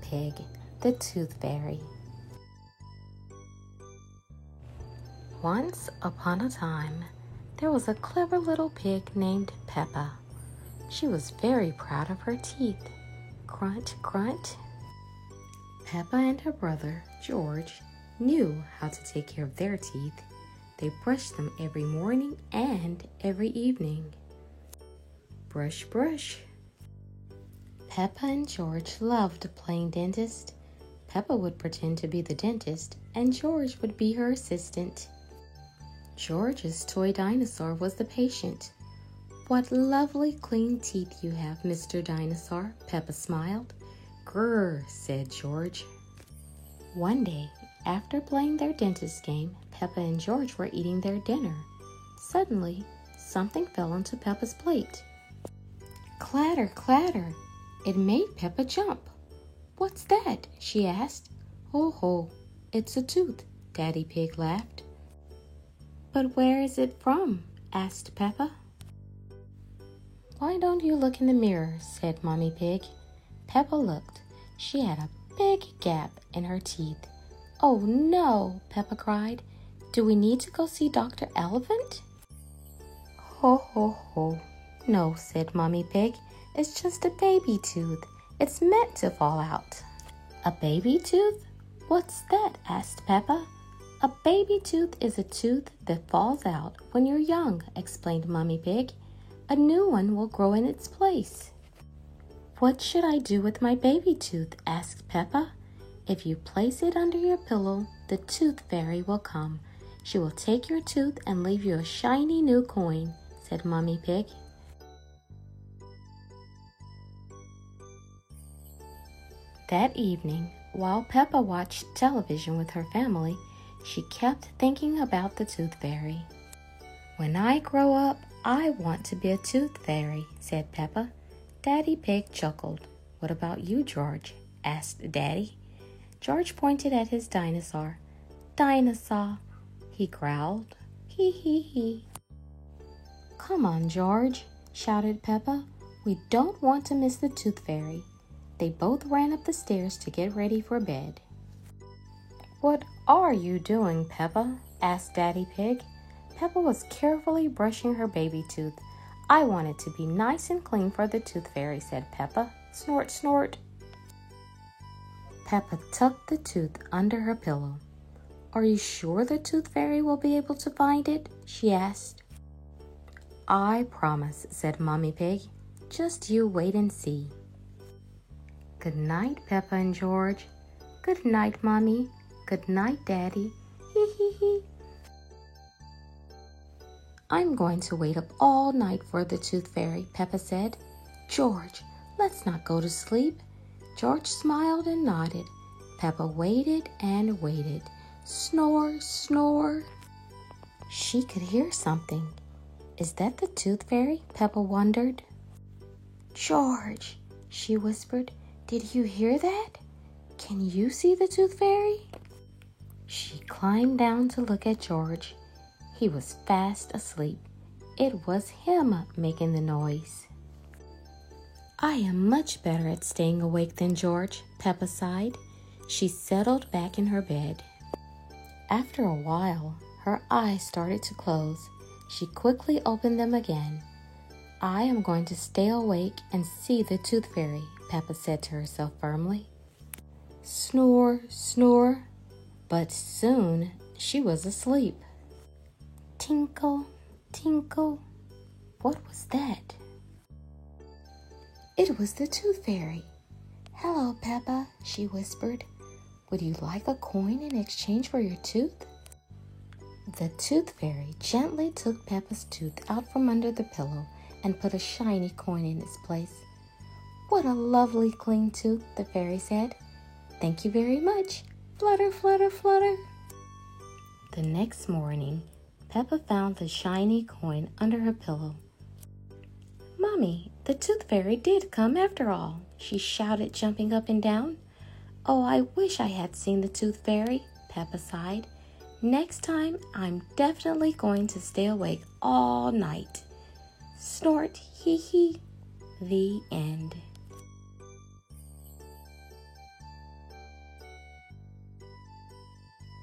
Pig, the Tooth Fairy. Once upon a time, there was a clever little pig named Peppa. She was very proud of her teeth. Grunt, grunt. Peppa and her brother, George, knew how to take care of their teeth. They brushed them every morning and every evening. Brush, brush. Peppa and George loved playing dentist. Peppa would pretend to be the dentist, and George would be her assistant. George's toy dinosaur was the patient. "What lovely clean teeth you have, Mr. Dinosaur," Peppa smiled. "Grrr," said George. One day, after playing their dentist game, Peppa and George were eating their dinner. Suddenly, something fell onto Peppa's plate. Clatter, clatter! It made Peppa jump. "What's that?" she asked. "Ho, ho, it's a tooth," Daddy Pig laughed. "But where is it from?" asked Peppa. "Why don't you look in the mirror?" said Mommy Pig. Peppa looked. She had a big gap in her teeth. "Oh no!" Peppa cried. "Do we need to go see Dr. Elephant?" "Ho, ho, ho. No," said Mommy Pig. "It's just a baby tooth. It's meant to fall out." "A baby tooth? What's that?" asked Peppa. "A baby tooth is a tooth that falls out when you're young," explained Mommy Pig. "A new one will grow in its place." "What should I do with my baby tooth?" asked Peppa. "If you place it under your pillow, the Tooth Fairy will come. She will take your tooth and leave you a shiny new coin," said Mommy Pig. That evening, while Peppa watched television with her family, she kept thinking about the Tooth Fairy. "When I grow up, I want to be a Tooth Fairy," said Peppa. Daddy Pig chuckled. "What about you, George?" asked Daddy. George pointed at his dinosaur. "Dinosaur," he growled. "Hee hee hee." "Come on, George," shouted Peppa. "We don't want to miss the Tooth Fairy." They both ran up the stairs to get ready for bed. "What are you doing, Peppa?" asked Daddy Pig. Peppa was carefully brushing her baby tooth. "I want it to be nice and clean for the Tooth Fairy," said Peppa. Snort, snort. Peppa tucked the tooth under her pillow. "Are you sure the Tooth Fairy will be able to find it?" she asked. "I promise," said Mommy Pig. "Just you wait and see." Good night, Peppa and George. Good night, Mommy. Good night, Daddy. Hee hee hee. "I'm going to wait up all night for the Tooth Fairy," Peppa said. "George, let's not go to sleep." George smiled and nodded. Peppa waited and waited. Snore, snore. She could hear something. "Is that the Tooth Fairy?" Peppa wondered. "George," she whispered, "did you hear that? Can you see the Tooth Fairy?" She climbed down to look at George. He was fast asleep. It was him making the noise. "I am much better at staying awake than George," Peppa sighed. She settled back in her bed. After a while, her eyes started to close. She quickly opened them again. "I am going to stay awake and see the Tooth Fairy," Peppa said to herself firmly. Snore, snore. But soon she was asleep. Tinkle, tinkle. What was that? It was the Tooth Fairy. "Hello, Peppa," she whispered. "Would you like a coin in exchange for your tooth?" The Tooth Fairy gently took Peppa's tooth out from under the pillow and put a shiny coin in its place. "What a lovely clean tooth," the fairy said. "Thank you very much. Flutter, flutter, flutter." The next morning, Peppa found the shiny coin under her pillow. "Mommy, the Tooth Fairy did come after all," she shouted, jumping up and down. "Oh, I wish I had seen the Tooth Fairy," Peppa sighed. "Next time, I'm definitely going to stay awake all night." Snort, hee hee. The end.